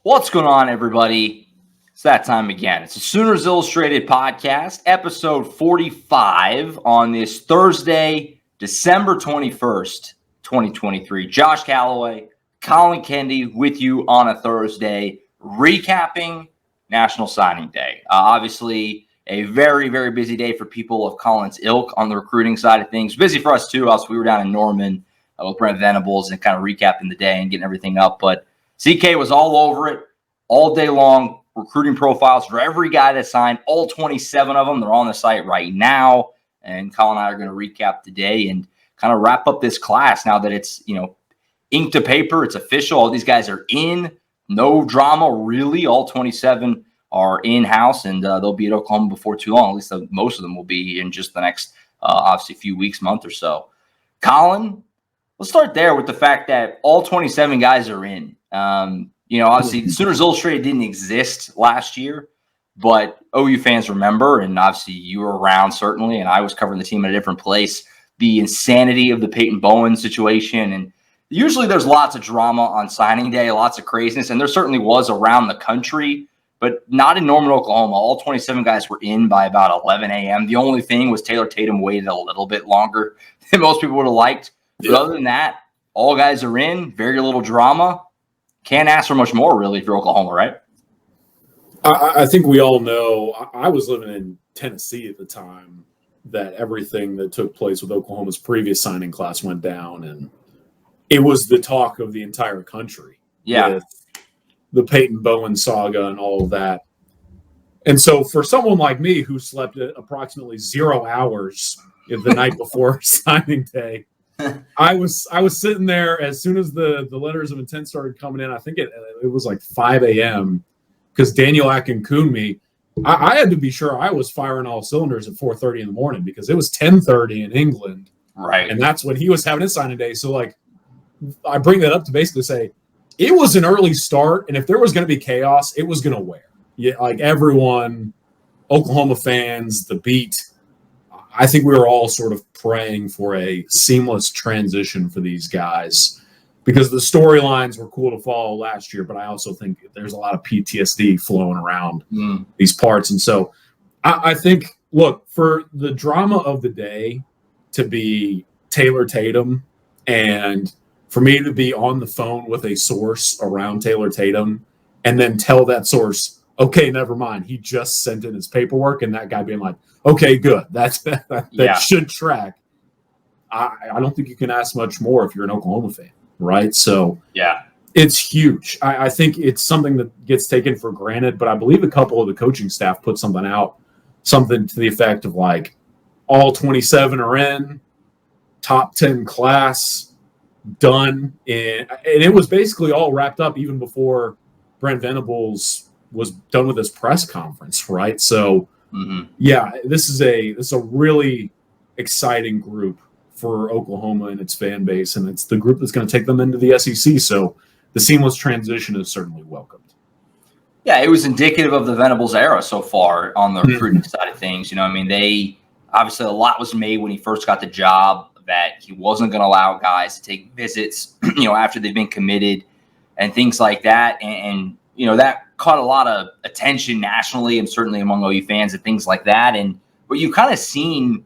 What's going on, everybody? It's that time again. It's a Sooners Illustrated podcast, episode 45 on this Thursday, December 21st, 2023. Josh Callaway, Collin Kendi with you on a Thursday, recapping National Signing Day. Obviously, a very, very busy day for people of Collin's ilk on the recruiting side of things. Busy for us, too. Also, we were down in Norman with Brent Venables and kind of recapping the day and getting everything up. But CK was all over it all day long, recruiting profiles for every guy that signed, all 27 of them. They're on the site right now. And Collin and I are going to recap the day and kind of wrap up this class now that it's, ink to paper. It's official. All these guys are in. No drama, really. All 27 are in-house, and they'll be at Oklahoma before too long. At least most of them will be in just the next, obviously, few weeks, month or so. Collin, let's start there with the fact that all 27 guys are in. Obviously, Sooners Illustrated didn't exist last year, but OU fans remember, and obviously you were around certainly, and I was covering the team at a different place, the insanity of the Peyton Bowen situation. And usually there's lots of drama on signing day, lots of craziness, and there certainly was around the country, but not in Norman, Oklahoma. All 27 guys were in by about 11 a.m. The only thing was Taylor Tatum waited a little bit longer than most people would have liked. But other than that, all guys are in, very little drama. Can't ask for much more, really, if you're Oklahoma, right? I think we all know. I was living in Tennessee at the time that everything that took place with Oklahoma's previous signing class went down, and it was the talk of the entire country. Yeah. With the Peyton Bowen saga and all of that. And so for someone like me who slept at approximately 0 hours the night before signing day, I was sitting there as soon as the letters of intent started coming in. I think it was like 5 a.m. because Daniel Akinkunmi, I had to be sure I was firing all cylinders at 4:30 in the morning because it was 10:30 in England, right? And that's when he was having his signing day. So I bring that up to basically say it was an early start, and if there was going to be chaos, it was going to wear. Yeah, everyone, Oklahoma fans, the beat. I think we were all sort of praying for a seamless transition for these guys because the storylines were cool to follow last year, but I also think there's a lot of PTSD flowing around these parts. And so I think, look, for the drama of the day to be Taylor Tatum and for me to be on the phone with a source around Taylor Tatum and then tell that source, okay, never mind, he just sent in his paperwork, and that guy being like, okay, good. That should track. I don't think you can ask much more if you're an Oklahoma fan, right? So yeah, it's huge. I think it's something that gets taken for granted, but I believe a couple of the coaching staff put something to the effect of like all 27 are in, top 10 class, done. And it was basically all wrapped up even before Brent Venables was done with his press conference, right? So yeah, this is a really exciting group for Oklahoma and its fan base, and it's the group that's going to take them into the SEC. So the seamless transition is certainly welcomed. Yeah, it was indicative of the Venables era so far on the recruiting side of things. They obviously a lot was made when he first got the job that he wasn't going to allow guys to take visits, after they've been committed and things like that, and that caught a lot of attention nationally and certainly among OU fans and things like that. But you kind of seen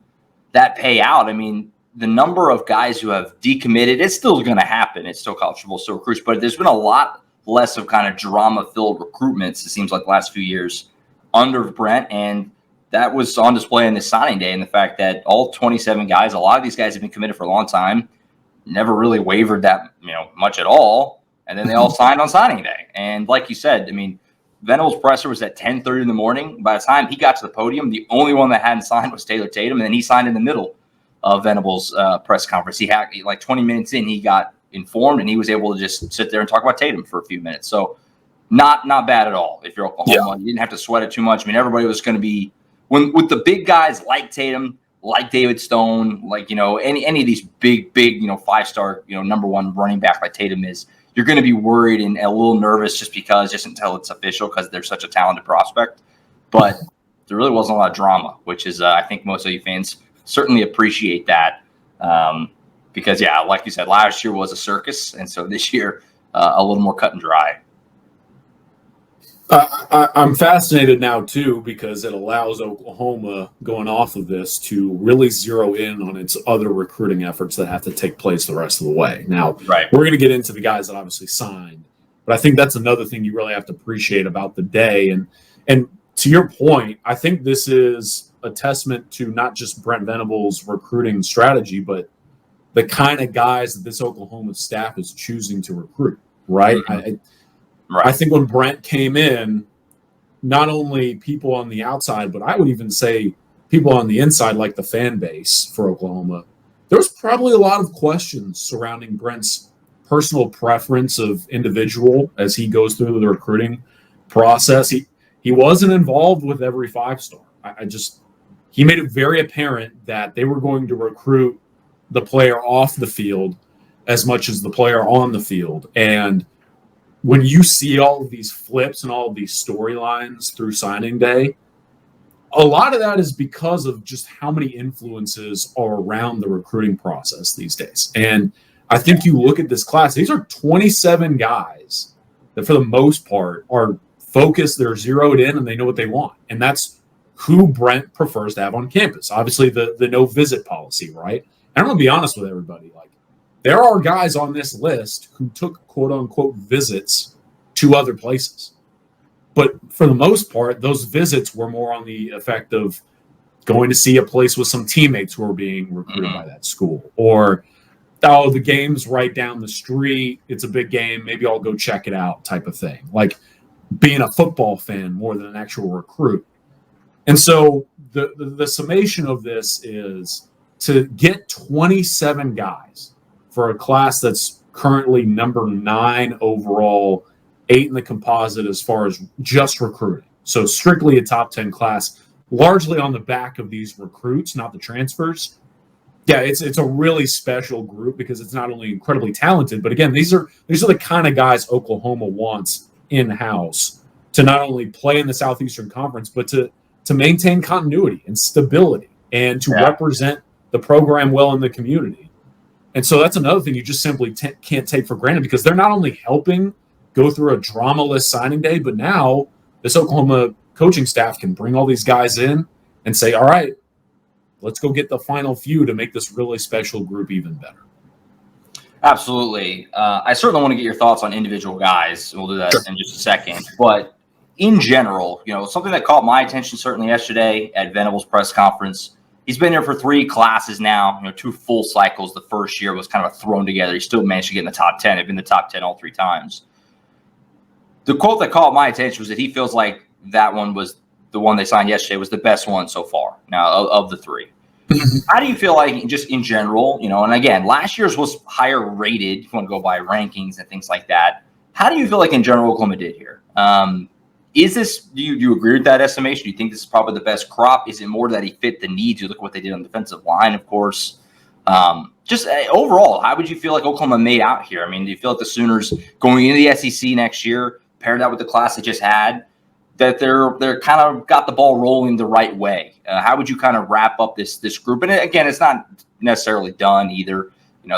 that pay out. I mean, the number of guys who have decommitted, it's still going to happen. It's still college football, still recruits, but there's been a lot less of kind of drama-filled recruitments, it seems like, the last few years under Brent. And that was on display in this signing day, and the fact that all 27 guys, a lot of these guys have been committed for a long time, never really wavered that much at all. And then they all signed on signing day. And like you said, I mean, Venables' presser was at 10:30 in the morning. By the time he got to the podium, the only one that hadn't signed was Taylor Tatum, and then he signed in the middle of Venables' press conference. He had, 20 minutes in, he got informed, and he was able to just sit there and talk about Tatum for a few minutes. So not bad at all if you're Oklahoma. Yeah. You didn't have to sweat it too much. I mean, everybody was going to be – with the big guys like Tatum, like David Stone, any of these big, 5-star, number one running back like Tatum is – you're going to be worried and a little nervous just until it's official because they're such a talented prospect. But there really wasn't a lot of drama, which is, I think most of you fans certainly appreciate that. Because, yeah, like you said, last year was a circus. And so this year, a little more cut and dry. I'm fascinated now, too, because it allows Oklahoma, going off of this, to really zero in on its other recruiting efforts that have to take place the rest of the way. Now, Right. we're going to get into the guys that obviously signed, but I think that's another thing you really have to appreciate about the day. And to your point, I think this is a testament to not just Brent Venables' recruiting strategy, but the kind of guys that this Oklahoma staff is choosing to recruit, right? Mm-hmm. I think when Brent came in, not only people on the outside, but I would even say people on the inside, like the fan base for Oklahoma, there was probably a lot of questions surrounding Brent's personal preference of individual as he goes through the recruiting process. He wasn't involved with every 5-star. He made it very apparent that they were going to recruit the player off the field as much as the player on the field. And when you see all of these flips and all of these storylines through signing day, a lot of that is because of just how many influences are around the recruiting process these days. And I think you look at this class, these are 27 guys that for the most part are focused, they're zeroed in, and they know what they want. And that's who Brent prefers to have on campus. Obviously, the no visit policy, right? And I'm going to be honest with everybody. Like, there are guys on this list who took quote unquote visits to other places. But for the most part, those visits were more on the effect of going to see a place with some teammates who are being recruited by that school. Or, oh, the game's right down the street. It's a big game. Maybe I'll go check it out type of thing. Like being a football fan more than an actual recruit. And so the summation of this is to get 27 guys for a class that's currently number 9 overall, 8 in the composite as far as just recruiting. So strictly a top 10 class, largely on the back of these recruits, not the transfers. Yeah, it's a really special group because it's not only incredibly talented, but again, these are the kind of guys Oklahoma wants in-house to not only play in the Southeastern Conference, but to maintain continuity and stability and to represent the program well in the community. And so that's another thing you just simply can't take for granted because they're not only helping go through a drama-less signing day, but now this Oklahoma coaching staff can bring all these guys in and say, all right, let's go get the final few to make this really special group even better. Absolutely. I certainly want to get your thoughts on individual guys. We'll do that in just a second. But in general, something that caught my attention certainly yesterday at Venables' press conference, he's been here for 3 classes now, 2 full cycles. The first year was kind of thrown together. He still managed to get in the top 10. He'd been in the top 10 all 3 times. The quote that caught my attention was that he feels like that one was the one they signed yesterday was the best one so far now of the 3. How do you feel like just in general, and again, last year's was higher rated if you want to go by rankings and things like that. How do you feel like in general Oklahoma did here? Is this, do you agree with that estimation? Do you think this is probably the best crop? Is it more that he fit the needs? You look at what they did on the defensive line, of course. Just overall, how would you feel like Oklahoma made out here? I mean, do you feel like the Sooners going into the SEC next year, paired that with the class they just had, that they're kind of got the ball rolling the right way? How would you kind of wrap up this group? And again, it's not necessarily done either.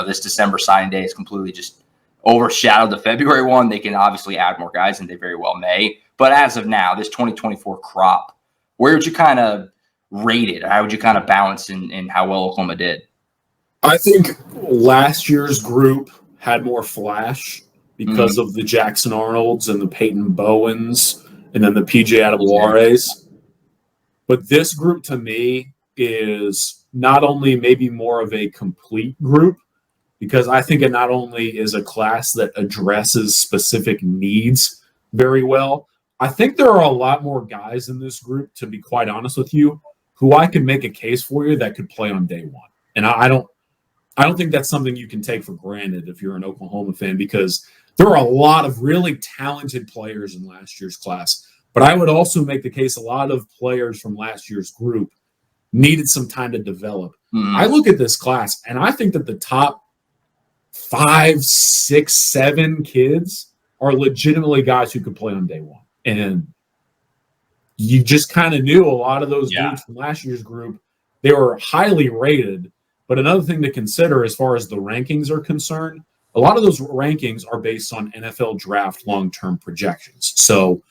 This December signing day is completely just overshadowed the February one. They can obviously add more guys, and they very well may. But as of now, this 2024 crop, where would you kind of rate it? How would you kind of balance in how well Oklahoma did? I think last year's group had more flash because of the Jackson Arnolds and the Peyton Bowens and then the PJ Adebolares. But this group to me is not only maybe more of a complete group, because I think it not only is a class that addresses specific needs very well, I think there are a lot more guys in this group, to be quite honest with you, who I can make a case for you that could play on day one. And I don't think that's something you can take for granted if you're an Oklahoma fan, because there are a lot of really talented players in last year's class. But I would also make the case a lot of players from last year's group needed some time to develop. I look at this class, and I think that the top 5, 6, 7 kids are legitimately guys who could play on day one. And you just kind of knew a lot of those dudes from last year's group, they were highly rated. But another thing to consider as far as the rankings are concerned, a lot of those rankings are based on NFL draft long-term projections. So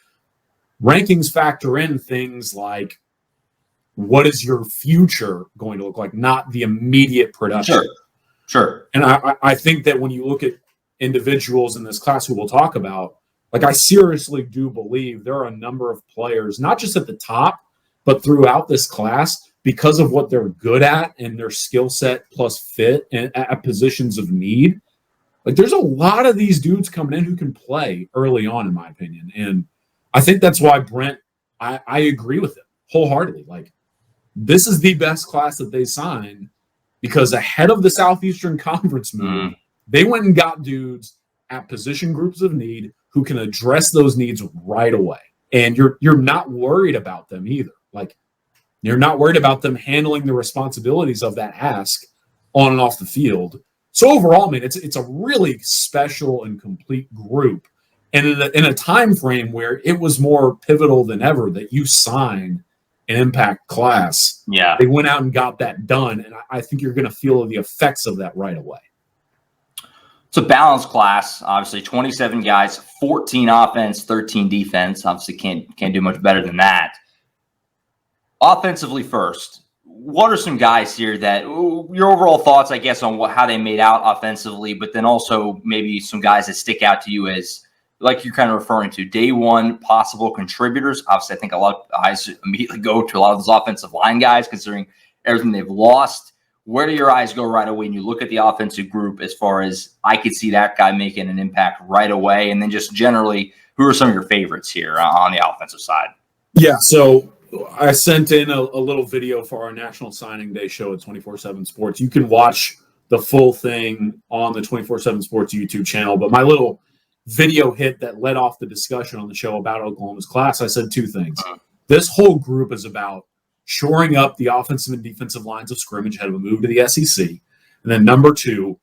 rankings factor in things like what is your future going to look like, not the immediate production. Sure. And I think that when you look at individuals in this class who we'll talk about, like I seriously do believe there are a number of players, not just at the top, but throughout this class, because of what they're good at and their skill set plus fit and at positions of need. Like there's a lot of these dudes coming in who can play early on, in my opinion. And I think that's why Brent, I agree with him wholeheartedly. Like this is the best class that they signed because ahead of the Southeastern Conference move, they went and got dudes at position groups of need who can address those needs right away. And you're not worried about them either. Like you're not worried about them handling the responsibilities of that ask on and off the field. So overall, man, it's a really special and complete group. And in a time frame where it was more pivotal than ever that you signed an impact class, they went out and got that done. And I think you're going to feel the effects of that right away. It's a balanced class, obviously 27 guys, 14 offense, 13 defense. Obviously can't do much better than that. Offensively first, what are some guys here that your overall thoughts, I guess, on how they made out offensively, but then also maybe some guys that stick out to you as, like you're kind of referring to, day one possible contributors. Obviously, I think a lot of eyes immediately go to a lot of those offensive line guys, considering everything they've lost. Where do your eyes go right away when you look at the offensive group as far as I could see that guy making an impact right away? And then just generally, who are some of your favorites here on the offensive side? Yeah, so I sent in a little video for our National Signing Day show at 24/7 Sports. You can watch the full thing on the 24/7 Sports YouTube channel. But my little video hit that led off the discussion on the show about Oklahoma's class, I said two things. This whole group is about shoring up the offensive and defensive lines of scrimmage ahead of a move to the SEC. And then number two,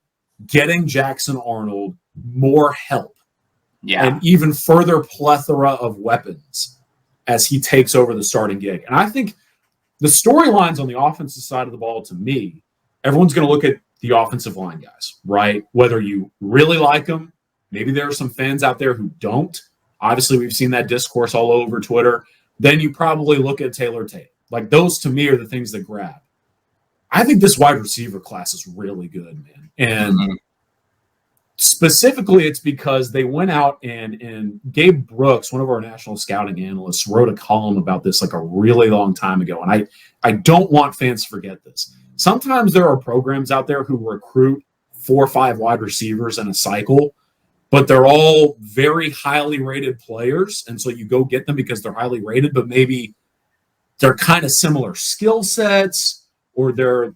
getting Jackson Arnold more help and even further plethora of weapons as he takes over the starting gig. And I think the storylines on the offensive side of the ball, to me, everyone's going to look at the offensive line guys, right? Whether you really like them, maybe there are some fans out there who don't. Obviously, we've seen that discourse all over Twitter. Then you probably look at Taylor Tate. Like those, to me, are the things that grab. I think this wide receiver class is really good, man. And specifically, it's because they went out and Gabe Brooks, one of our national scouting analysts, wrote a column about this like a really long time ago. And I don't want fans to forget this. Sometimes there are programs out there who recruit 4 or 5 wide receivers in a cycle, but they're all very highly rated players. And so you go get them because they're highly rated, but maybe they're kind of similar skill sets, or they're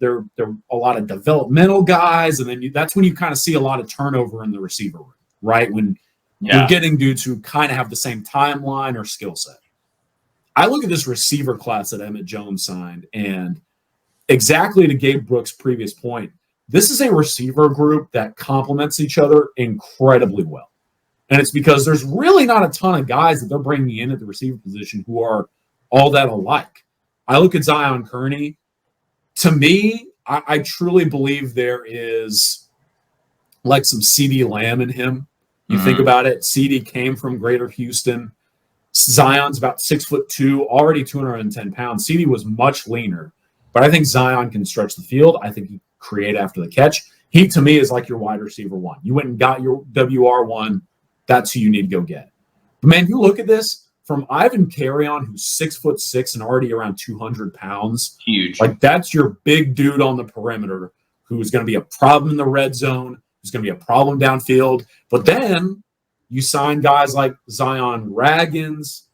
a lot of developmental guys. And then that's when you kind of see a lot of turnover in the receiver room, right? When you're getting dudes who kind of have the same timeline or skill set. I look at this receiver class that Emmett Jones signed, and exactly to Gabe Brooks' previous point, this is a receiver group that complements each other incredibly well. And it's because there's really not a ton of guys that they're bringing in at the receiver position who are all that alike. I look at Zion Kearney. To me, I truly believe there is like some CD Lamb in him. You think about it. CD came from Greater Houston. Zion's about 6'2", already 210 pounds. CD was much leaner, but I think Zion can stretch the field. I think he can create after the catch. He, to me, is like your wide receiver one. You went and got your WR1. That's who you need to go get. But man, you look at this. From Ivan Carrion, who's 6'6" and already around 200 pounds. Huge. Like that's your big dude on the perimeter who's going to be a problem in the red zone, who's going to be a problem downfield. But then you sign guys like Zion Raggins,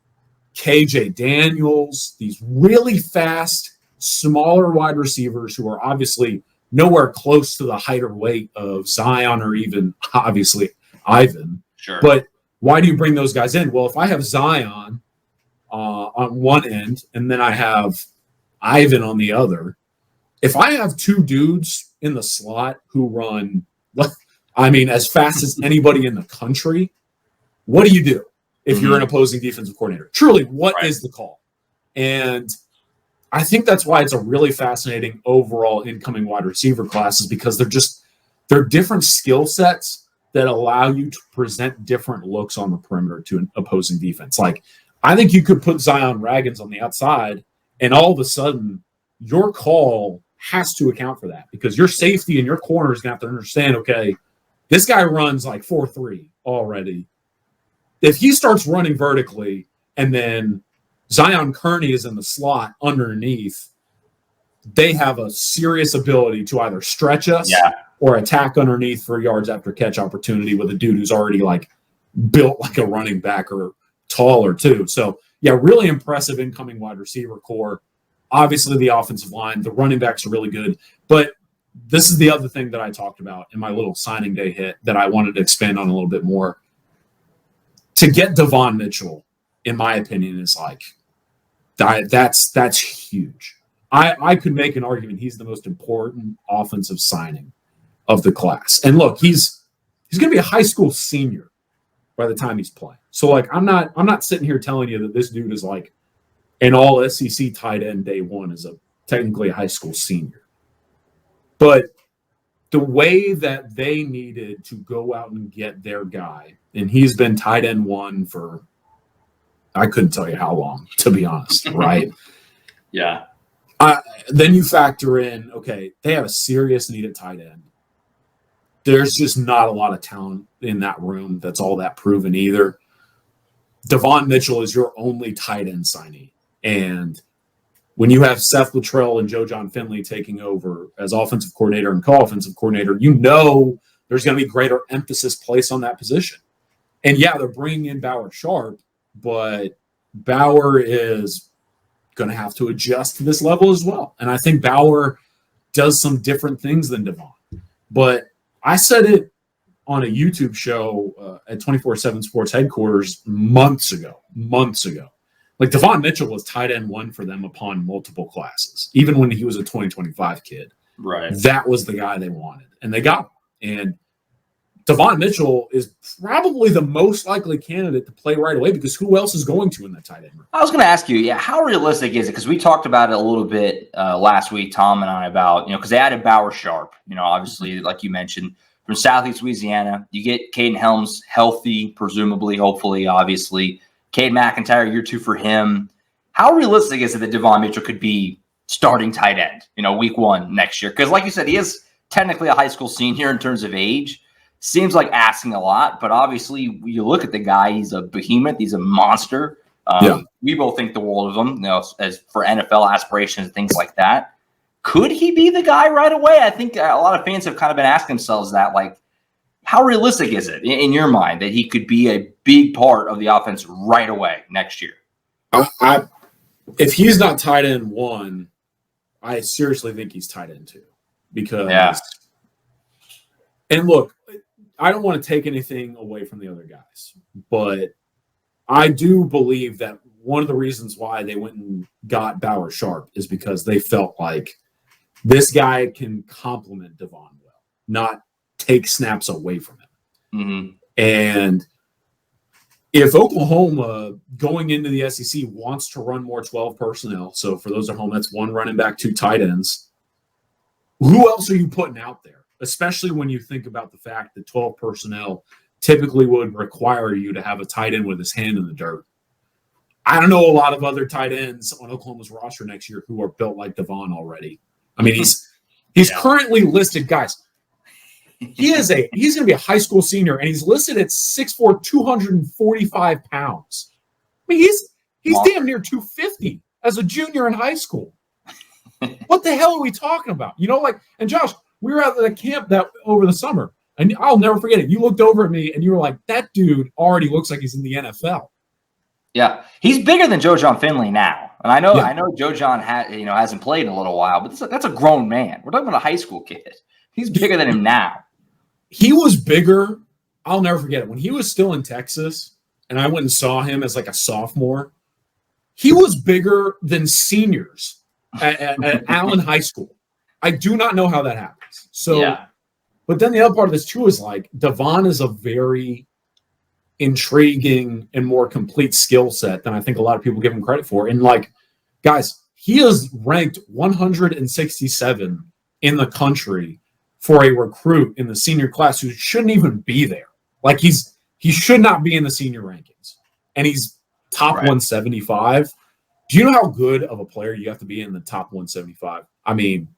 KJ Daniels, these really fast, smaller wide receivers who are obviously nowhere close to the height or weight of Zion or even, obviously, Ivan. Sure. But why do you bring those guys in? Well, if I have Zion on one end and then I have Ivan on the other, if I have two dudes in the slot who run, I mean, as fast as anybody in the country, what do you do if you're an opposing defensive coordinator? Truly, what is the call? And I think that's why it's a really fascinating overall incoming wide receiver class, is because they're different skill sets that allow you to present different looks on the perimeter to an opposing defense. Like I think you could put Zion Raggins on the outside, and all of a sudden, your call has to account for that because your safety and your corner is going to have to understand, okay, this guy runs like 4.3 already. If he starts running vertically and then Zion Kearney is in the slot underneath, they have a serious ability to either stretch us or attack underneath for yards after catch opportunity with a dude who's already like built like a running back or taller too. So yeah, really impressive incoming wide receiver core. Obviously the offensive line, the running backs are really good, but this is the other thing that I talked about in my little signing day hit that I wanted to expand on a little bit more. To get Devon Mitchell, in my opinion, is like that's huge. I could make an argument he's the most important offensive signing of the class. And look, he's going to be a high school senior by the time he's playing. So like I'm not sitting here telling you that this dude is like an all SEC tight end day one as technically a high school senior. But the way that they needed to go out and get their guy, and he's been tight end one for I couldn't tell you how long, to be honest, right? Yeah. Then you factor in, okay, they have a serious need at tight end. There's just not a lot of talent in that room that's all that proven either. Devon Mitchell is your only tight end signee. And when you have Seth Luttrell and Joe John Finley taking over as offensive coordinator and co-offensive coordinator, you know there's going to be greater emphasis placed on that position. And yeah, they're bringing in Bauer Sharp, but Bauer is going to have to adjust to this level as well. And I think Bauer does some different things than Devon. But I said it on a YouTube show at 24/7 Sports headquarters months ago. Like Devon Mitchell was tight end one for them upon multiple classes, even when he was a 2025 kid. Right. That was the guy they wanted, and they got him. And Devon Mitchell is probably the most likely candidate to play right away because who else is going to in that tight end room? I was going to ask you, how realistic is it? Because we talked about it a little bit last week, Tom and I, about, because they added Bauer Sharp, obviously, like you mentioned, from Southeast Louisiana. You get Caden Helms healthy, presumably, hopefully, obviously. Cade McIntyre, year 2 for him. How realistic is it that Devon Mitchell could be starting tight end, week 1 next year? Because like you said, he is technically a high school senior in terms of age. Seems like asking a lot, but obviously you look at the guy, he's a behemoth, he's a monster. We both think the world of him, as for NFL aspirations and things like that. Could he be the guy right away? I think a lot of fans have kind of been asking themselves that, like, how realistic is it in your mind that he could be a big part of the offense right away next year? If he's not tight end 1, I seriously think he's tight end 2 because and look, I don't want to take anything away from the other guys, but I do believe that one of the reasons why they went and got Bauer Sharp is because they felt like this guy can complement Devon well, not take snaps away from him. Mm-hmm. And if Oklahoma going into the SEC wants to run more 12 personnel, so for those at home, that's 1 running back, 2 tight ends, who else are you putting out there? Especially when you think about the fact that 12 personnel typically would require you to have a tight end with his hand in the dirt. I don't know a lot of other tight ends on Oklahoma's roster next year who are built like Devon already. I mean, he's currently listed, guys. He's going to be a high school senior, and he's listed at 6'4", 245 pounds. I mean, he's damn near 250 as a junior in high school. What the hell are we talking about? And Josh, we were at the camp that over the summer, and I'll never forget it. You looked over at me, and you were like, that dude already looks like he's in the NFL. Yeah, he's bigger than Joe John Finley now, and I know Joe John hasn't played in a little while, but that's a grown man. We're talking about a high school kid. He's bigger than him now. He was bigger. I'll never forget it. When he was still in Texas, and I went and saw him as like a sophomore, he was bigger than seniors at Allen High School. I do not know how that happens. So, but then the other part of this too is like Devon is a very intriguing and more complete skill set than I think a lot of people give him credit for. And like, guys, he is ranked 167 in the country for a recruit in the senior class who shouldn't even be there. Like he should not be in the senior rankings. And he's top Right. 175. Do you know how good of a player you have to be in the top 175? I mean,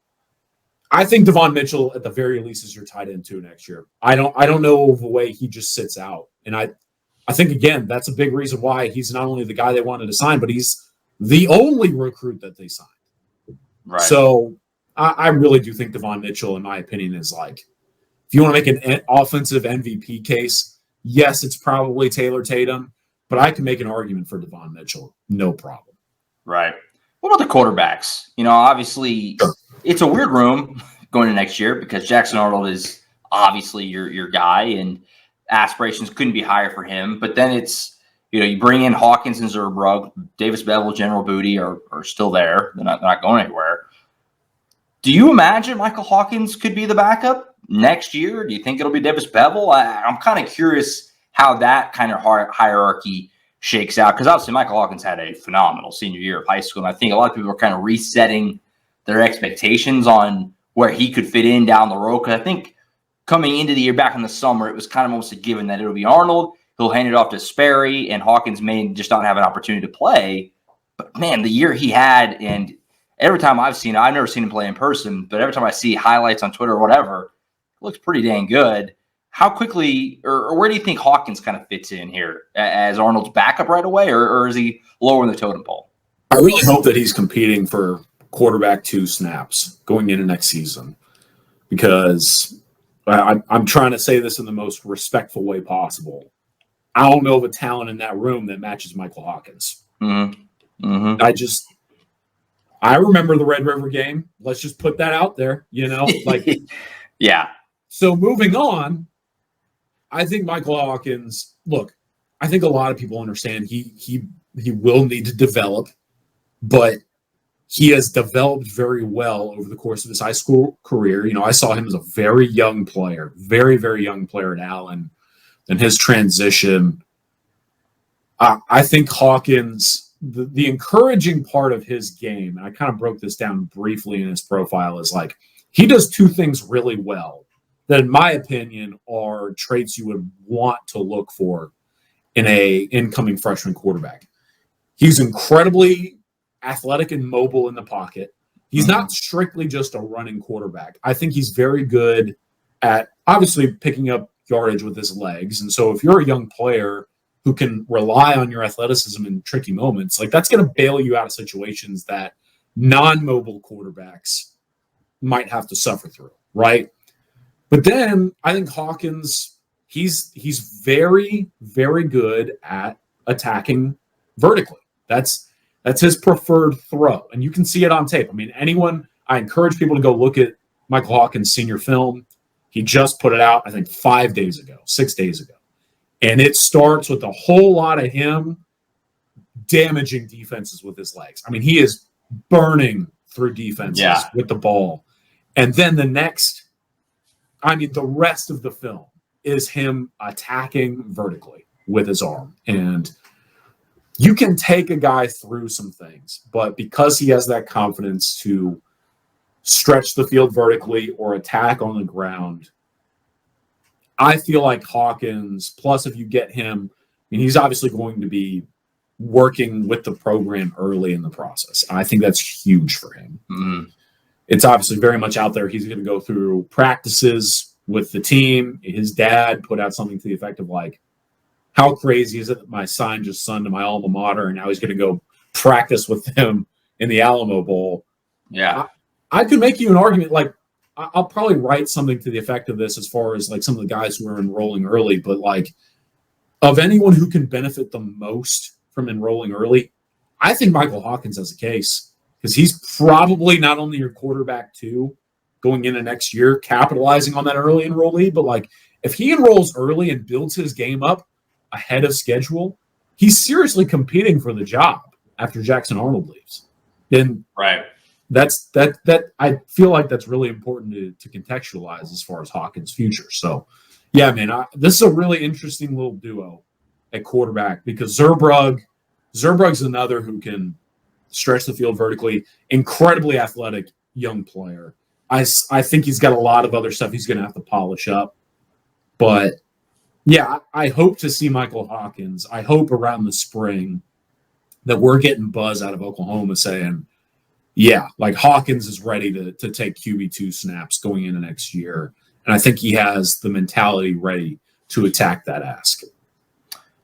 I think Devon Mitchell at the very least is your tight end 2 next year. I don't know of a way he just sits out. And I think again, that's a big reason why he's not only the guy they wanted to sign, but he's the only recruit that they signed. Right. So I really do think Devon Mitchell, in my opinion, is like, if you want to make an offensive MVP case, yes, it's probably Taylor Tatum, but I can make an argument for Devon Mitchell, no problem. Right. What about the quarterbacks? Obviously, it's a weird room going into next year because Jackson Arnold is obviously your guy, and aspirations couldn't be higher for him. But then it's, you bring in Hawkins and Zerbrug, Davis Bevel, General Booty are still there. They're not going anywhere. Do you imagine Michael Hawkins could be the backup next year? Do you think it'll be Davis Bevel? I'm kind of curious how that kind of hierarchy shakes out, because obviously Michael Hawkins had a phenomenal senior year of high school, and I think a lot of people are kind of resetting their expectations on where he could fit in down the road. Because I think coming into the year back in the summer, it was kind of almost a given that it'll be Arnold. He'll hand it off to Sperry, and Hawkins may just not have an opportunity to play. But man, the year he had, and every time I've never seen him play in person, but every time I see highlights on Twitter or whatever, it looks pretty dang good. How quickly, or where do you think Hawkins kind of fits in here as Arnold's backup right away, or is he lower in the totem pole? I really hope that he's competing for quarterback 2 snaps going into next season, because I'm trying to say this in the most respectful way possible. I don't know of a talent in that room that matches Michael Hawkins. Mm-hmm. Mm-hmm. I remember the Red River game. Let's just put that out there, Yeah. So moving on, I think Michael Hawkins, look, I think a lot of people understand he will need to develop, but he has developed very well over the course of his high school career. I saw him as a very young player, very, very young player at Allen, and his transition. I think Hawkins, the encouraging part of his game, and I kind of broke this down briefly in his profile, is like he does 2 things really well that, in my opinion, are traits you would want to look for in a incoming freshman quarterback. He's incredibly athletic and mobile in the pocket. He's not strictly just a running quarterback. I think he's very good at obviously picking up yardage with his legs. And so if you're a young player who can rely on your athleticism in tricky moments, like that's going to bail you out of situations that non-mobile quarterbacks might have to suffer through, right? But then I think Hawkins, he's very, very good at attacking vertically. That's his preferred throw. And you can see it on tape. I mean, I encourage people to go look at Michael Hawkins' senior film. He just put it out, I think, 6 days ago. And it starts with a whole lot of him damaging defenses with his legs. I mean, he is burning through defenses with the ball. And then the rest of the film is him attacking vertically with his arm. And you can take a guy through some things, but because he has that confidence to stretch the field vertically or attack on the ground, I feel like Hawkins, plus if you get him, he's obviously going to be working with the program early in the process. And I think that's huge for him. Mm-hmm. It's obviously very much out there. He's going to go through practices with the team. His dad put out something to the effect of like, how crazy is it that my son just signed to my alma mater and now he's going to go practice with them in the Alamo Bowl? Yeah. I could make you an argument. Like, I'll probably write something to the effect of this as far as like some of the guys who are enrolling early, but like of anyone who can benefit the most from enrolling early, I think Michael Hawkins has a case, because he's probably not only your quarterback 2 going into next year, capitalizing on that early enrollee, but like if he enrolls early and builds his game up ahead of schedule, he's seriously competing for the job after Jackson Arnold leaves. Then that I feel like that's really important to contextualize as far as Hawkins' future. So, yeah, man, this is a really interesting little duo at quarterback, because Zerbrug's another who can stretch the field vertically, incredibly athletic young player. I think he's got a lot of other stuff he's going to have to polish up. But, yeah, I hope to see Michael Hawkins. I hope around the spring that we're getting buzz out of Oklahoma saying, yeah, like Hawkins is ready to take QB2 snaps going into next year. And I think he has the mentality ready to attack that ask.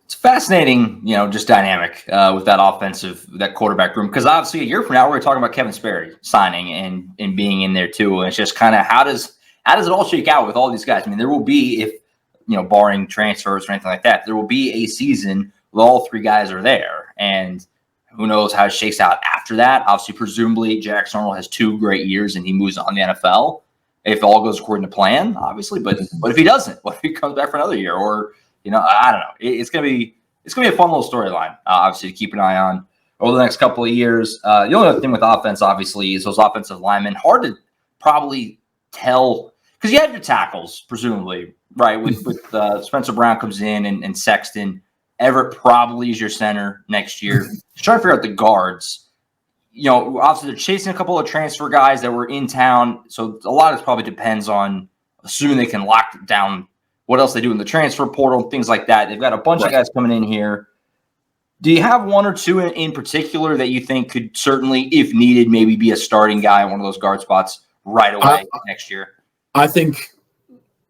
It's fascinating, just dynamic with that quarterback room. Because obviously a year from now, we're talking about Kevin Sperry signing and being in there too. And it's just kind of how does it all shake out with all these guys? I mean, there will be, if barring transfers or anything like that, there will be a season where all three guys are there. And who knows how it shakes out after that. Obviously, presumably, Jackson Arnold has 2 great years and he moves on the NFL. If all goes according to plan, obviously. But if he doesn't? What if he comes back for another year? Or, I don't know. It's gonna be a fun little storyline, obviously, to keep an eye on over the next couple of years. The only other thing with offense, obviously, is those offensive linemen. Hard to probably tell because you have your tackles, presumably, right? With Spencer Brown comes in and Sexton. Everett probably is your center next year. Just trying to figure out the guards. Obviously they're chasing a couple of transfer guys that were in town. So a lot of this probably depends on assuming they can lock down what else they do in the transfer portal, things like that. They've got a bunch of guys coming in here. Do you have one or two in particular that you think could certainly, if needed, maybe be a starting guy on one of those guard spots right away next year? I think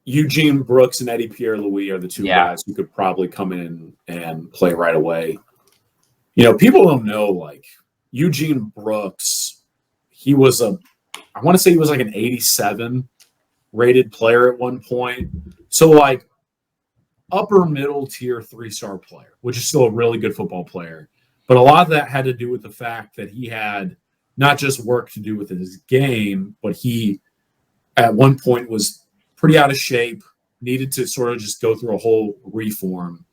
Eugene Brooks and Eddie Pierre-Louis are the two guys who could probably come in and play right away. People don't know, like, Eugene Brooks, he was I want to say he was like an 87 rated player at one point. So, like, upper middle tier 3-star player, which is still a really good football player. But a lot of that had to do with the fact that he had not just work to do with his game, but he at one point was pretty out of shape, needed to sort of just go through a whole reform.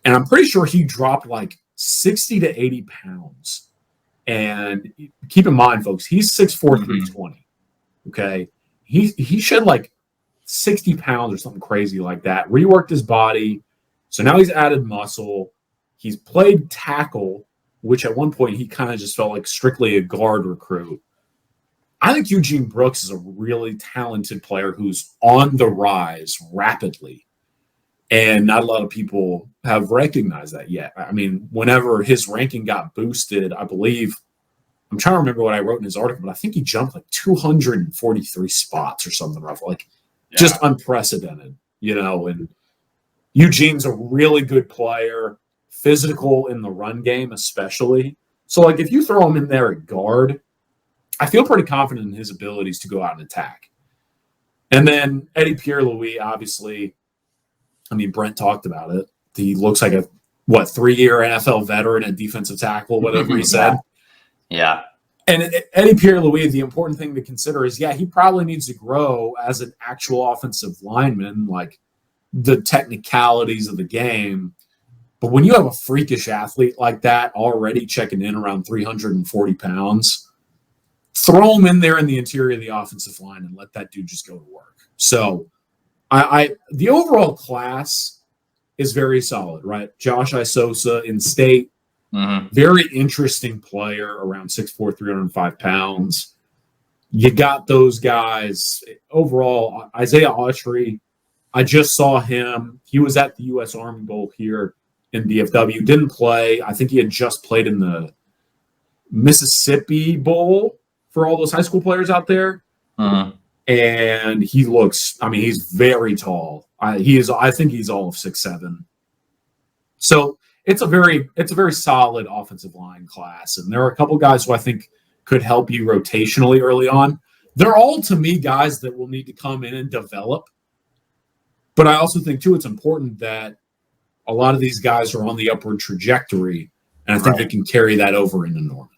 And I'm pretty sure he dropped like 60 to 80 pounds. And keep in mind, folks, he's 6'4", 320. Okay. He shed like 60 pounds or something crazy like that, reworked his body. So now he's added muscle. He's played tackle, which at one point he kind of just felt like strictly a guard recruit. I think Eugene Brooks is a really talented player who's on the rise rapidly. And not a lot of people have recognized that yet. I mean, whenever his ranking got boosted, I believe, I'm trying to remember what I wrote in his article, but I think he jumped like 243 spots or something rough, like just unprecedented, and Eugene's a really good player, physical in the run game, especially. So, like, if you throw him in there at guard, I feel pretty confident in his abilities to go out and attack. And then Eddie Pierre-Louis, obviously, I mean, Brent talked about it. He looks like a, 3-year NFL veteran at defensive tackle, whatever he said. Yeah. And Eddie Pierre-Louis, the important thing to consider is, he probably needs to grow as an actual offensive lineman, like the technicalities of the game. But when you have a freakish athlete like that already checking in around 340 pounds, throw him in there in the interior of the offensive line and let that dude just go to work. So the overall class is very solid, right? Josh Isosa in state, very interesting player, around 6'4", 305 pounds. You got those guys. Overall, Isaiah Autry, I just saw him. He was at the U.S. Army Bowl here in DFW. Didn't play. I think he had just played in the Mississippi Bowl for all those high school players out there. And he looks, I mean, he's very tall. I think he's all of 6'7". So it's a very solid offensive line class. And there are a couple guys who I think could help you rotationally early on. They're all, to me, guys that will need to come in and develop. But I also think, too, it's important that a lot of these guys are on the upward trajectory, and I think they can carry that over into Norman.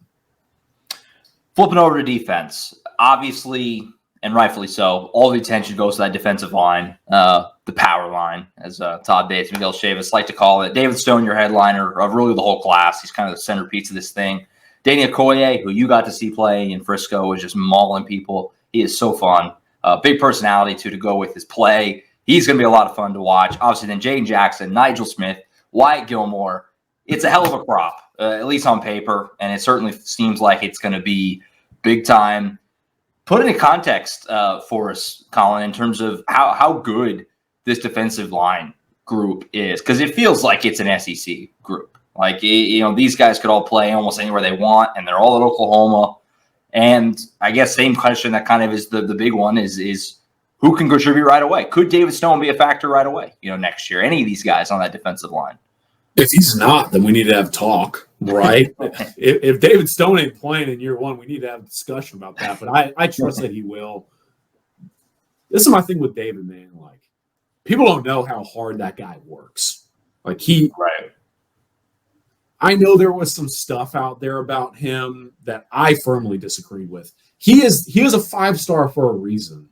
Flipping over to defense, obviously, and rightfully so, all the attention goes to that defensive line, the power line, as Todd Bates, Miguel Chavis like to call it. David Stone, your headliner of really the whole class. He's kind of the centerpiece of this thing. Danny Okoye, who you got to see play in Frisco, was just mauling people. He is so fun. Big personality, too, to go with his play. He's going to be a lot of fun to watch. Obviously, then Jaden Jackson, Nigel Smith, Wyatt Gilmore. It's a hell of a crop, at least on paper, and it certainly seems like it's going to be big time. Put it in context for us, Collin, in terms of how good this defensive line group is, because it feels like it's an SEC group, Like, these guys could all play almost anywhere they want, and they're all at Oklahoma. And I guess same question that kind of is the big one is who can contribute right away? Could David Stone be a factor right away, next year? Any of these guys on that defensive line? If he's not, then we need to have talk, right? if David Stone ain't playing in year one, we need to have a discussion about that. But I trust that he will. This is my thing with David, man. Like, people don't know how hard that guy works. Like, right. I know there was some stuff out there about him that I firmly disagree with. He is a 5-star for a reason.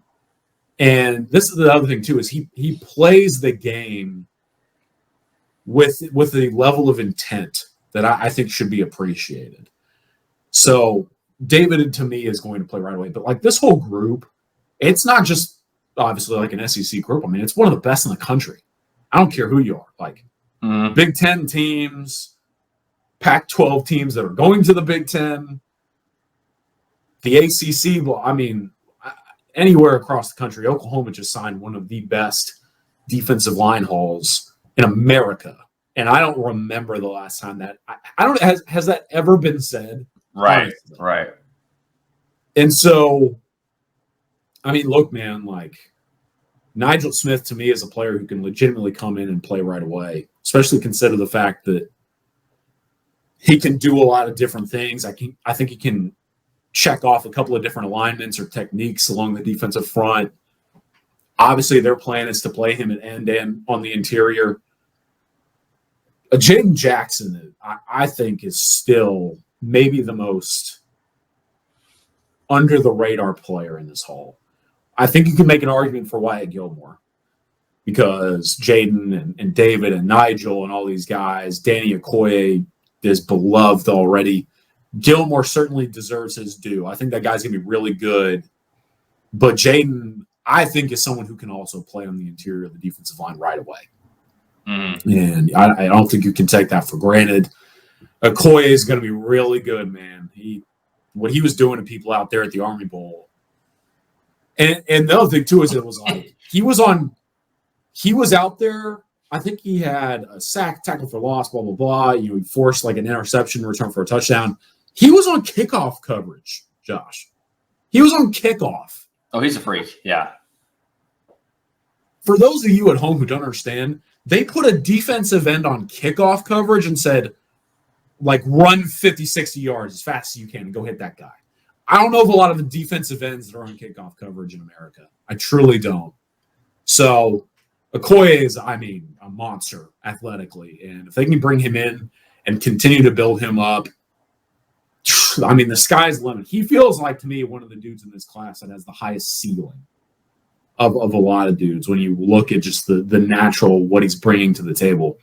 And this is the other thing too, is he plays the game with a level of intent that I think should be appreciated. So David, to me, is going to play right away. But like this whole group, it's not just obviously like an SEC group. I mean, it's one of the best in the country. I don't care who you are. Like Big Ten teams, Pac-12 teams that are going to the Big Ten, the ACC. Well, I mean, anywhere across the country, Oklahoma just signed one of the best defensive line hauls in America. And I don't remember the last time that I don't has that ever been said? Right, honestly. Right. And so, I mean, look, man, like Nigel Smith to me is a player who can legitimately come in and play right away, especially consider the fact that he can do a lot of different things. I think he can check off a couple of different alignments or techniques along the defensive front. Obviously, their plan is to play him at end and on the interior. Jaden Jackson, I think, is still maybe the most under-the-radar player in this haul. I think you can make an argument for Wyatt Gilmore because Jaden and David and Nigel and all these guys, Danny Okoye is beloved already. Gilmore certainly deserves his due. I think that guy's going to be really good. But Jaden, I think, is someone who can also play on the interior of the defensive line right away. And I don't think you can take that for granted. Okoye is going to be really good, man. What he was doing to people out there at the Army Bowl. And the other thing, too, is it was like he was out there. I think he had a sack, tackle for loss, blah, blah, blah. He forced like an interception, return for a touchdown. He was on kickoff coverage, Josh. He was on kickoff. Oh, he's a freak. Yeah. For those of you at home who don't understand, they put a defensive end on kickoff coverage and said, like, run 50, 60 yards as fast as you can and go hit that guy. I don't know of a lot of the defensive ends that are on kickoff coverage in America. I truly don't. So Okoye is, I mean, a monster athletically. And if they can bring him in and continue to build him up, I mean, the sky's the limit. He feels like, to me, one of the dudes in this class that has the highest ceiling of a lot of dudes when you look at just the natural, what he's bringing to the table.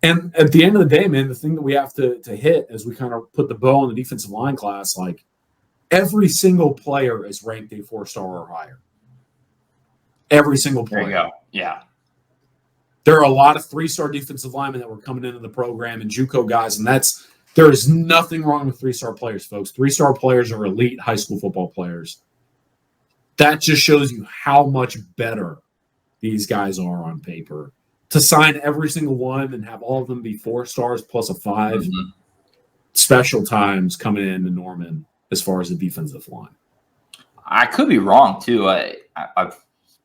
And at the end of the day, man, the thing that we have to hit as we kind of put the bow on the defensive line class, like every single player is ranked a 4-star or higher. Every single player. There you go. Yeah. There are a lot of 3-star defensive linemen that were coming into the program and JUCO guys, and there is nothing wrong with 3-star players, folks. 3-star players are elite high school football players. That just shows you how much better these guys are on paper. To sign every single one and have all of them be 4 stars plus a 5, special times coming into Norman as far as the defensive line. I could be wrong, too. I'm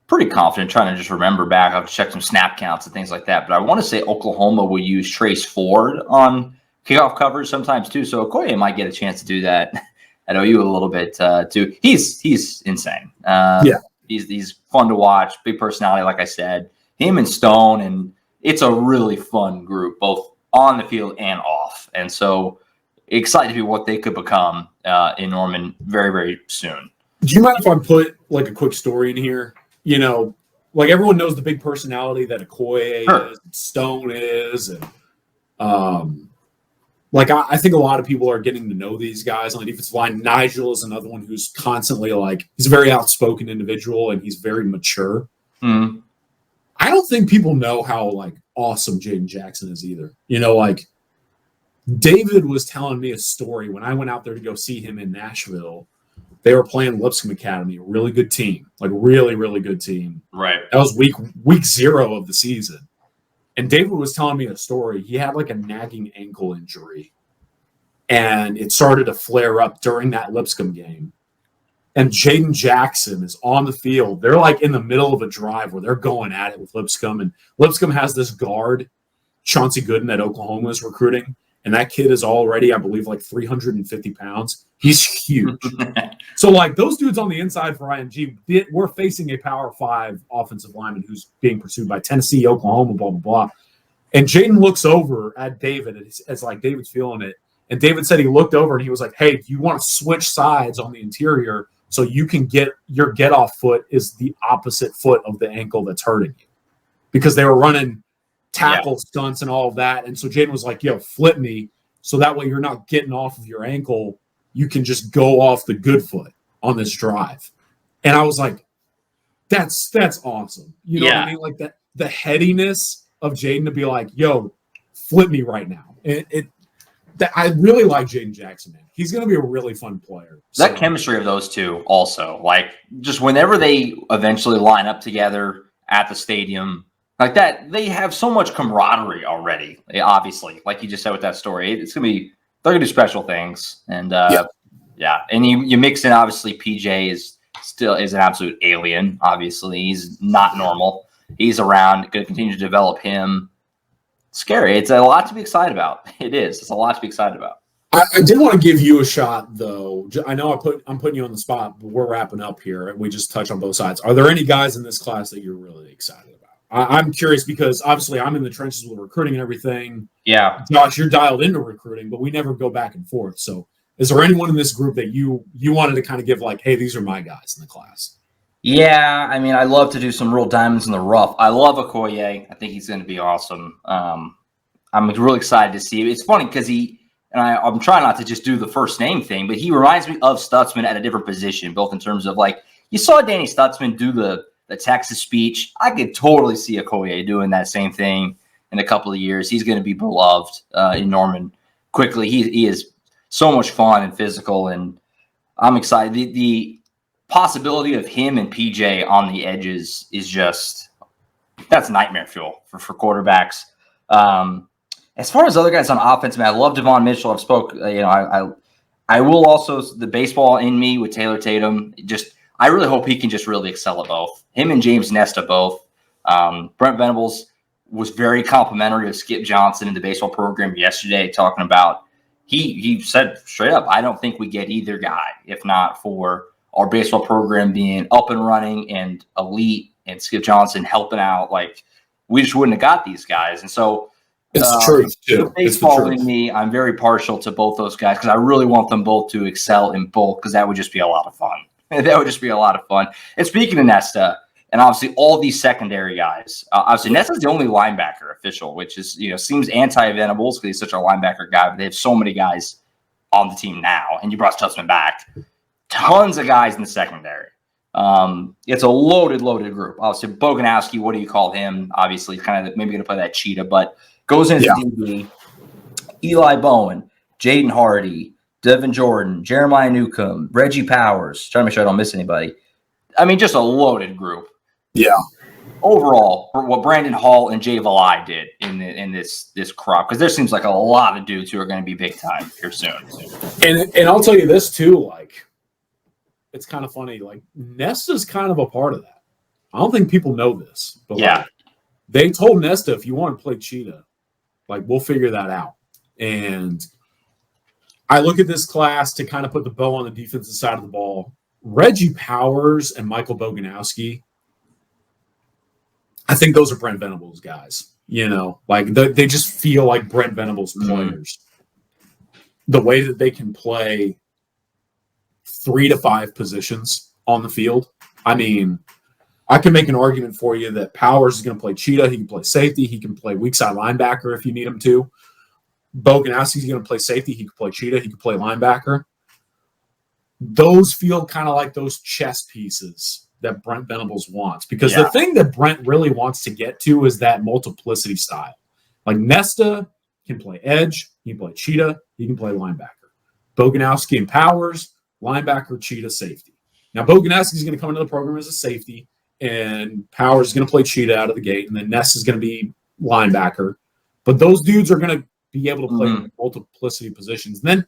pretty confident trying to just remember back. I've checked some snap counts and things like that. But I want to say Oklahoma will use Trace Ford on kickoff coverage sometimes, too. So Okoye might get a chance to do that at OU a little bit, too. He's insane. Yeah. He's fun to watch, big personality, like I said. Him and Stone, and it's a really fun group, both on the field and off. And so excited to be what they could become in Norman very, very soon. Do you mind if I put like a quick story in here? You know, like everyone knows the big personality that Okoye is, Stone is, and like I think a lot of people are getting to know these guys on the defensive line. Nigel is another one who's constantly like, he's a very outspoken individual and he's very mature. Mm-hmm. I don't think people know how like awesome Jaden Jackson is either. You know, like David was telling me a story when I went out there to go see him in Nashville. They were playing Lipscomb Academy, a really good team, like really, really good team. Right. That was week 0 of the season. And David was telling me a story. He had like a nagging ankle injury, and it started to flare up during that Lipscomb game. And Jaden Jackson is on the field. They're like in the middle of a drive where they're going at it with Lipscomb. And Lipscomb has this guard, Chauncey Gooden, that Oklahoma is recruiting. And that kid is already, I believe, like 350 pounds. He's huge. So, like, those dudes on the inside for IMG, we're facing a Power 5 offensive lineman who's being pursued by Tennessee, Oklahoma, blah, blah, blah. And Jaden looks over at David. It's like David's feeling it. And David said he looked over and he was like, hey, do you want to switch sides on the interior so you can get your get-off foot is the opposite foot of the ankle that's hurting you? Because they were running tackle stunts and all of that. And so Jaden was like, yo, flip me so that way you're not getting off of your ankle. You can just go off the good foot on this drive. And I was like, that's awesome. You know what I mean? Like that, the headiness of Jaden to be like, yo, flip me right now. I really like Jaden Jackson, man. He's going to be a really fun player. That chemistry of those two also, like just whenever they eventually line up together at the stadium like that, they have so much camaraderie already. Obviously, like you just said with that story, they're going to do special things. And and you mix in, obviously, PJ is an absolute alien. Obviously, he's not normal. He's around, going to continue to develop him. Scary. It's a lot to be excited about. It is. It's a lot to be excited about. I did want to give you a shot, though. I know I'm putting you on the spot, but we're wrapping up here, and we just touch on both sides. Are there any guys in this class that you're really excited about? I'm curious because, obviously, I'm in the trenches with recruiting and everything. Yeah. Josh, you're dialed into recruiting, but we never go back and forth. So is there anyone in this group that you wanted to kind of give like, hey, these are my guys in the class? Yeah, I mean, I love to do some real diamonds in the rough. I love Okoye. I think he's going to be awesome. I'm really excited to see it. It's funny because I'm trying not to just do the first name thing, but he reminds me of Stutzman at a different position, both in terms of like you saw Danny Stutzman do the Texas speech. I could totally see Okoye doing that same thing in a couple of years. He's going to be beloved in Norman quickly. He is so much fun and physical, and I'm excited. The possibility of him and PJ on the edges is just that's nightmare fuel for quarterbacks. As far as other guys on offense, man, I love Devon Mitchell. I've spoke, I will also the baseball in me with Taylor Tatum. I really hope he can just really excel at both. Him and James Nesta both. Brent Venables was very complimentary of Skip Johnson in the baseball program yesterday, talking about he said straight up, I don't think we get either guy if not for our baseball program being up and running and elite and Skip Johnson helping out. Like we just wouldn't have got these guys. And so it's true too. Baseball in me, I'm very partial to both those guys because I really want them both to excel in both because that would just be a lot of fun. That would just be a lot of fun. And speaking of Nesta, and obviously all these secondary guys, obviously Nesta's the only linebacker official, which is seems anti-Venables because he's such a linebacker guy. But they have so many guys on the team now, and you brought Stutzman back. Tons of guys in the secondary. It's a loaded group. Obviously, Boganowski, what do you call him? Obviously, kind of maybe going to play that cheetah, but goes into DB. Eli Bowen, Jaden Hardy, Devin Jordan, Jeremiah Newcomb, Reggie Powers. Trying to make sure I don't miss anybody. I mean, just a loaded group. Yeah. Overall, for what Brandon Hall and Jay Valai did in this crop, because there seems like a lot of dudes who are going to be big time here soon. And I'll tell you this too, like it's kind of funny. Like Nesta's kind of a part of that. I don't think people know this, but like, they told Nesta if you want to play cheetah, like we'll figure that out. And I look at this class to kind of put the bow on the defensive side of the ball. Reggie Powers and Michael Boganowski, I think those are Brent Venables guys. Like they just feel like Brent Venables players. The way that they can play 3 to 5 positions on the field. I mean, I can make an argument for you that Powers is going to play cheetah. He can play safety. He can play weak side linebacker if you need him to. Boganowski's going to play safety. He can play cheetah. He can play linebacker. Those feel kind of like those chess pieces that Brent Venables wants. Because the thing that Brent really wants to get to is that multiplicity style. Like Nesta can play edge. He can play cheetah. He can play linebacker. Boganowski and Powers, linebacker, cheetah, safety. Now, Boganowski's going to come into the program as a safety, and Powers is going to play cheetah out of the gate, and then Nesta is going to be linebacker. But those dudes are going to be able to play multiplicity positions. But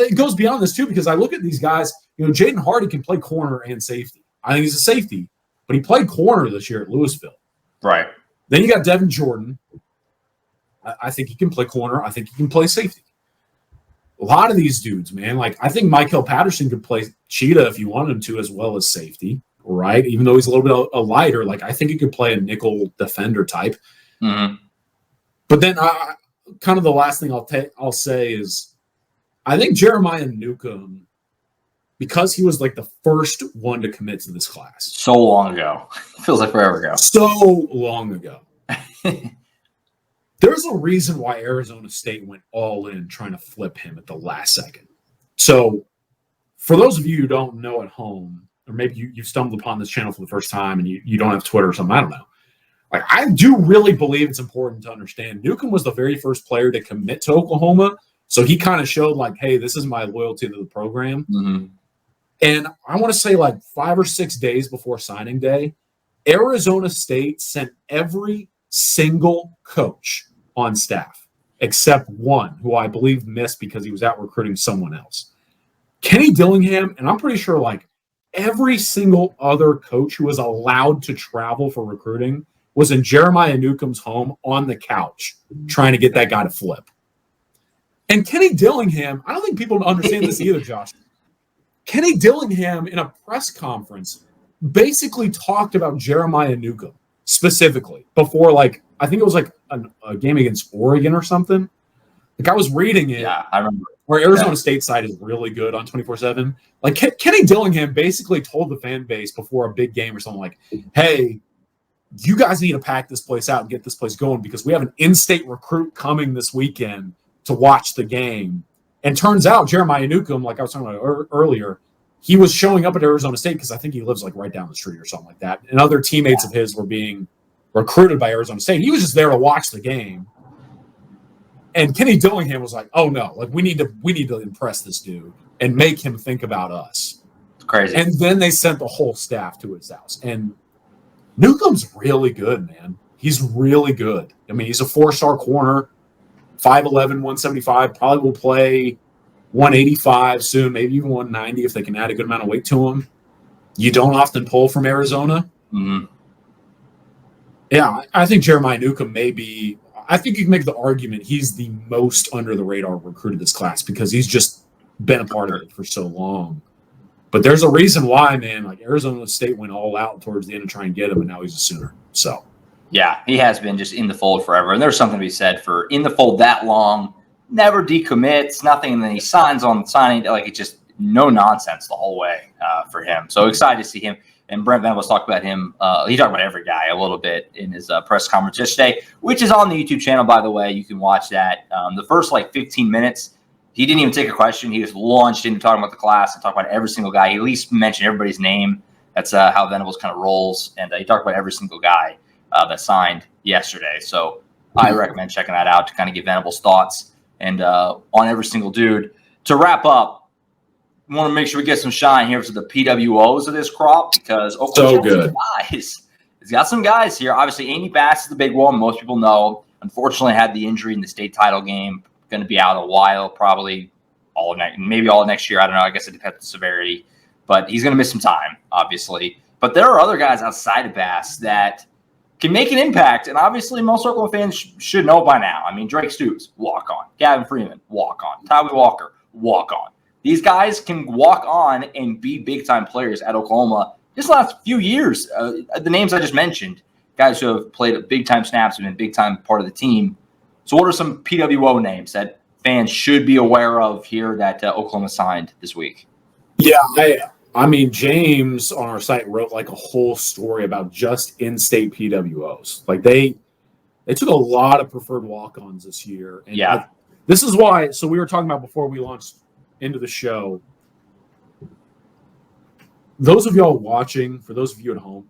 it goes beyond this too, because I look at these guys. Jaden Hardy can play corner and safety. I think he's a safety, but he played corner this year at Louisville. Right. Then you got Devon Jordan. I think he can play corner. I think he can play safety. A lot of these dudes, man. I think Michael Patterson could play cheetah if you wanted him to, as well as safety. Right. Even though he's a little bit lighter, I think he could play a nickel defender type. Mm-hmm. But then, kind of the last thing I'll say is, I think Jeremiah Newcomb, because he was the first one to commit to this class. So long ago. Feels like forever ago. So long ago. There's a reason why Arizona State went all in trying to flip him at the last second. So for those of you who don't know at home, or maybe you stumbled upon this channel for the first time and you don't have Twitter or something, I don't know. I do really believe it's important to understand Newcomb was the very first player to commit to Oklahoma. So he kind of showed hey, this is my loyalty to the program. Mm-hmm. And I want to say 5 or 6 days before signing day, Arizona State sent every single coach on staff except one who I believe missed because he was out recruiting someone else. Kenny Dillingham, and I'm pretty sure every single other coach who was allowed to travel for recruiting was in Jeremiah Newcomb's home on the couch trying to get that guy to flip. And Kenny Dillingham, I don't think people understand this either, Josh. Kenny Dillingham in a press conference basically talked about Jeremiah Newcomb specifically before, I think it was a game against Oregon or something. I was reading it. Yeah, I remember. Where Arizona State side is really good on 24/7. Kenny Dillingham basically told the fan base before a big game or something hey, you guys need to pack this place out and get this place going because we have an in-state recruit coming this weekend to watch the game. And turns out Jeremiah Newcomb, I was talking about earlier, he was showing up at Arizona State because I think he lives right down the street or something like that. And other teammates of his were being recruited by Arizona State. He was just there to watch the game. And Kenny Dillingham was oh no, we need to impress this dude and make him think about us. It's crazy. And then they sent the whole staff to his house. And Newcomb's really good, man. He's really good. I mean, he's a 4-star corner, 5'11", 175, probably will play 185 soon, maybe even 190 if they can add a good amount of weight to him. You don't often pull from Arizona. Mm-hmm. Yeah, I think Jeremiah Newcomb I think you can make the argument he's the most under the radar recruit of this class because he's just been a part of it for so long. But there's a reason why, man. Arizona State went all out towards the end to try and get him, and now he's a Sooner. So, yeah, he has been just in the fold forever. And there's something to be said for in the fold that long, never decommits, nothing, and then he signs on signing. It's just no nonsense the whole way for him. So excited to see him. And Brent Venables talked about him. He talked about every guy a little bit in his press conference yesterday, which is on the YouTube channel, by the way. You can watch that. The first 15 minutes, he didn't even take a question. He just launched into talking about the class and talked about every single guy. He at least mentioned everybody's name. That's how Venables kind of rolls. And he talked about every single guy that signed yesterday. So I recommend checking that out to kind of get Venables' thoughts and on every single dude. To wrap up, we want to make sure we get some shine here to the PWOs of this crop because Oklahoma guys. He's got some guys here. Obviously, Amy Bass is the big one. Most people know. Unfortunately, had the injury in the state title game. Going to be out a while, probably maybe all next year. I don't know. I guess it depends on the severity. But he's going to miss some time, obviously. But there are other guys outside of Bass that can make an impact. And obviously, most Oklahoma fans should know by now. I mean, Drake Stoops, walk on. Gavin Freeman, walk on. Tyree Walker, walk on. These guys can walk on and be big-time players at Oklahoma just the last few years. The names I just mentioned, guys who have played big-time snaps and been big-time part of the team. So what are some PWO names that fans should be aware of here that Oklahoma signed this week? Yeah, I mean, James on our site wrote a whole story about just in-state PWOs. They took a lot of preferred walk-ons this year. And yeah. This is why – so we were talking about before we launched – into the show. Those of y'all watching, for those of you at home,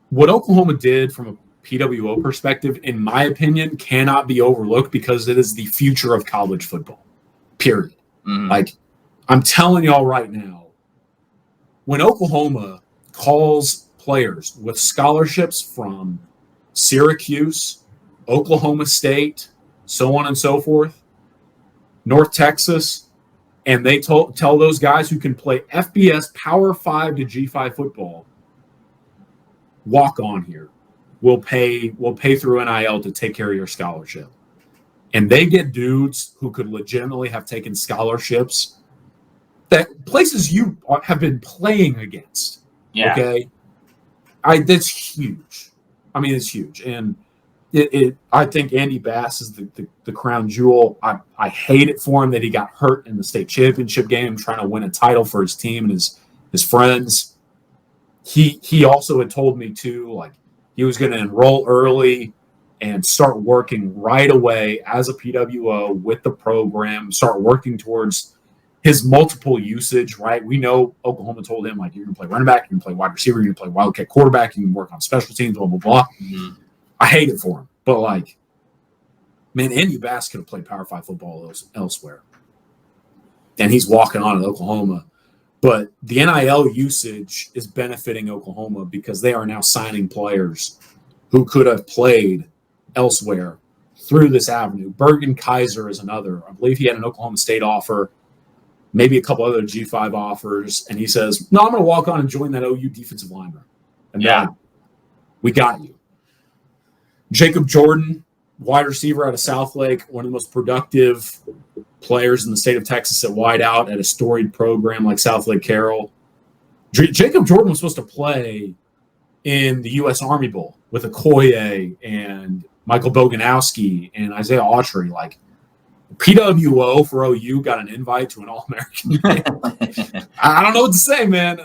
what Oklahoma did from a PWO perspective, in my opinion, cannot be overlooked because it is the future of college football. Period. Mm-hmm. I'm telling y'all right now, when Oklahoma calls players with scholarships from Syracuse, Oklahoma State, so on and so forth, North Texas, and they tell those guys who can play FBS Power 5 to G5 football, walk on here. We'll pay through NIL to take care of your scholarship. And they get dudes who could legitimately have taken scholarships that places you have been playing against. Yeah. Okay. That's huge. I mean, it's huge. And I think Andy Bass is the crown jewel. I hate it for him that he got hurt in the state championship game trying to win a title for his team and his friends. He also had told me too, like, he was going to enroll early and start working right away as a PWO with the program, start working towards his multiple usage, right? We know Oklahoma told him, like, you're going to play running back, you're going to play wide receiver, you're going to play wildcat quarterback, you can work on special teams, blah, blah, blah. Mm-hmm. I hate it for him. But, like, man, Andy Bass could have played Power 5 football elsewhere. And he's walking on at Oklahoma. But the NIL usage is benefiting Oklahoma because they are now signing players who could have played elsewhere through this avenue. Bergen Kaiser is another. I believe he had an Oklahoma State offer, maybe a couple other G5 offers, and he says, no, I'm going to walk on and join that OU defensive lineman. And we got you. Jacob Jordan, wide receiver out of Southlake, one of the most productive players in the state of Texas at wide out at a storied program like Southlake Carroll. Jacob Jordan was supposed to play in the U.S. Army Bowl with Okoye and Michael Boganowski and Isaiah Autry. Like, PWO for OU got an invite to an All-American game. I don't know what to say, man.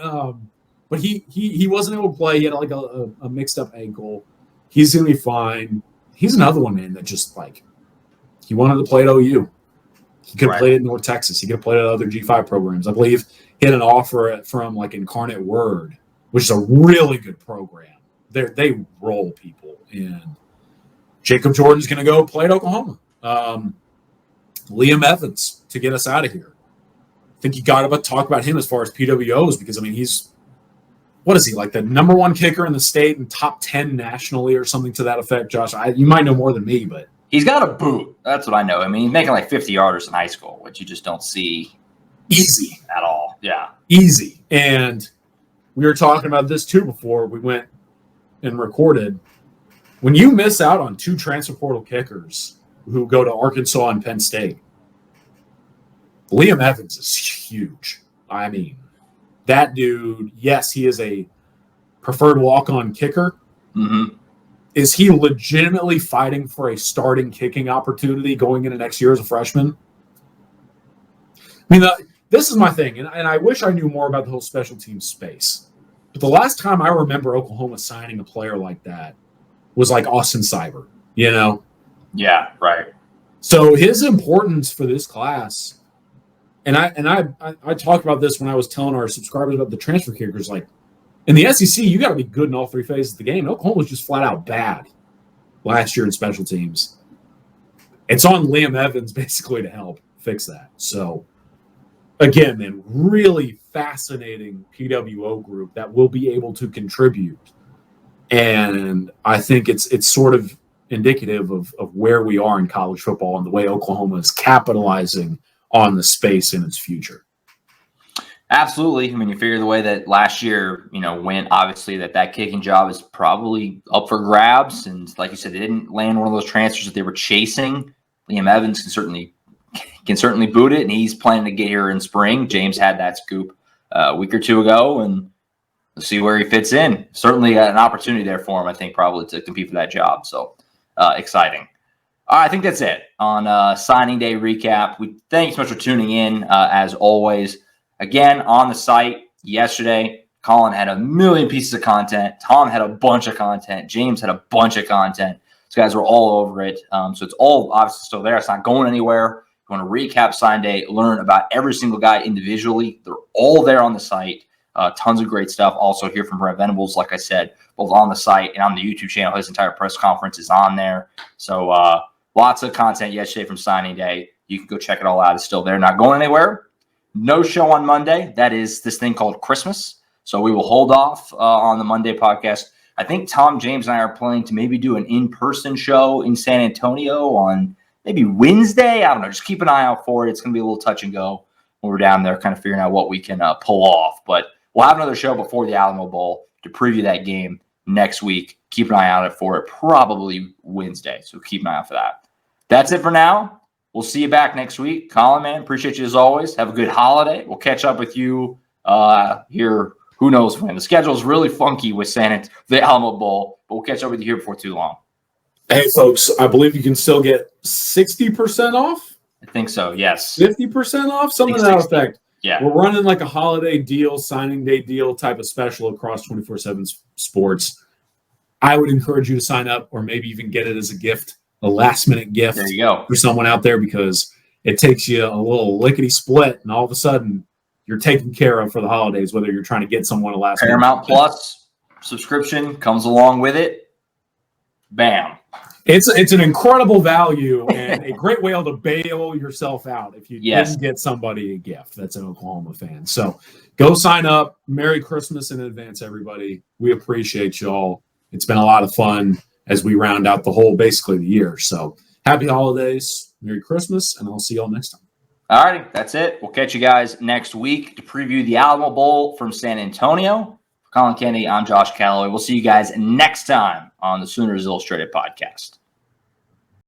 But he wasn't able to play. He had like a mixed up ankle. He's going to be fine. He's another one, man, that just, like, he wanted to play at OU. He could have played at North Texas. He could have played at other G5 programs. I believe he had an offer from, like, Incarnate Word, which is a really good program. They roll people. And Jacob Jordan's going to go play at Oklahoma. Liam Evans to get us out of here. I think you got to talk about him as far as PWOs because, I mean, he's – what is he, like the number one kicker in the state and top 10 nationally or something to that effect, Josh? You might know more than me, but he's got a boot. That's what I know. I mean, he's making like 50-yarders in high school, which you just don't see easy at all. Yeah, easy. And we were talking about this too before we went and recorded. When you miss out on 2 transfer portal kickers who go to Arkansas and Penn State, Liam Evans is huge. I mean, that dude, yes, he is a preferred walk-on kicker. Mm-hmm. Is he legitimately fighting for a starting kicking opportunity going into next year as a freshman? I mean, this is my thing, and I wish I knew more about the whole special team space. But the last time I remember Oklahoma signing a player like that was like Austin Cyber, you know? Yeah, right. So his importance for this class – And I talked about this when I was telling our subscribers about the transfer kickers. Like, in the SEC, you got to be good in all 3 phases of the game. Oklahoma was just flat out bad last year in special teams. It's on Liam Evans basically to help fix that. So, again, man, really fascinating PWO group that will be able to contribute. And I think it's sort of indicative of where we are in college football and the way Oklahoma is capitalizing on the space in its future. Absolutely. I mean, you figure the way that last year, went, obviously that kicking job is probably up for grabs. And like you said, they didn't land one of those transfers that they were chasing. Liam Evans can certainly boot it, and he's planning to get here in spring. James had that scoop a week or 2 ago, and we'll see where he fits in. Certainly an opportunity there for him, I think, probably to compete for that job. So exciting. All right, I think that's it on signing day recap. We thank you so much for tuning in, as always. Again, on the site yesterday, Collin had a million pieces of content. Tom had a bunch of content. James had a bunch of content. These guys were all over it. So it's all obviously still there. It's not going anywhere. If you want to recap sign day, learn about every single guy individually, they're all there on the site. Tons of great stuff. Also hear from Brent Venables, like I said, both on the site and on the YouTube channel. His entire press conference is on there. So lots of content yesterday from signing day. You can go check it all out. It's still there. Not going anywhere. No show on Monday. That is this thing called Christmas. So we will hold off on the Monday podcast I think Tom James and I are planning to maybe do an in-person show in San Antonio on maybe Wednesday. I don't know. Just keep an eye out for it. It's going to be a little touch and go when we're down there, kind of figuring out what we can pull off. But we'll have another show before the Alamo Bowl to preview that game next week. Keep an eye out for it, probably Wednesday. So keep an eye out for that. That's it for now. We'll see you back next week. Collin, man, appreciate you as always. Have a good holiday. We'll catch up with you here. Who knows when? The schedule is really funky with the Alamo Bowl, but we'll catch up with you here before too long. Hey, folks, I believe you can still get 60% off. I think so, yes. 50% off, something to that effect. Yeah. We're running like a holiday deal, signing day deal type of special across 24/7 Sports. I would encourage you to sign up or maybe even get it as a gift, a last-minute gift there you go. for someone out there, because it takes you a little lickety-split, and all of a sudden you're taken care of for the holidays, whether you're trying to get someone a last-minute Paramount Plus subscription comes along with it. Bam. It's an incredible value and a great way to bail yourself out if you didn't get somebody a gift that's an Oklahoma fan. So go sign up. Merry Christmas in advance, everybody. We appreciate y'all. It's been a lot of fun as we round out basically the year. So happy holidays, Merry Christmas, and I'll see y'all next time. All righty, that's it. We'll catch you guys next week to preview the Alamo Bowl from San Antonio. For Collin Kennedy, I'm Josh Callaway. We'll see you guys next time on the Sooners Illustrated podcast.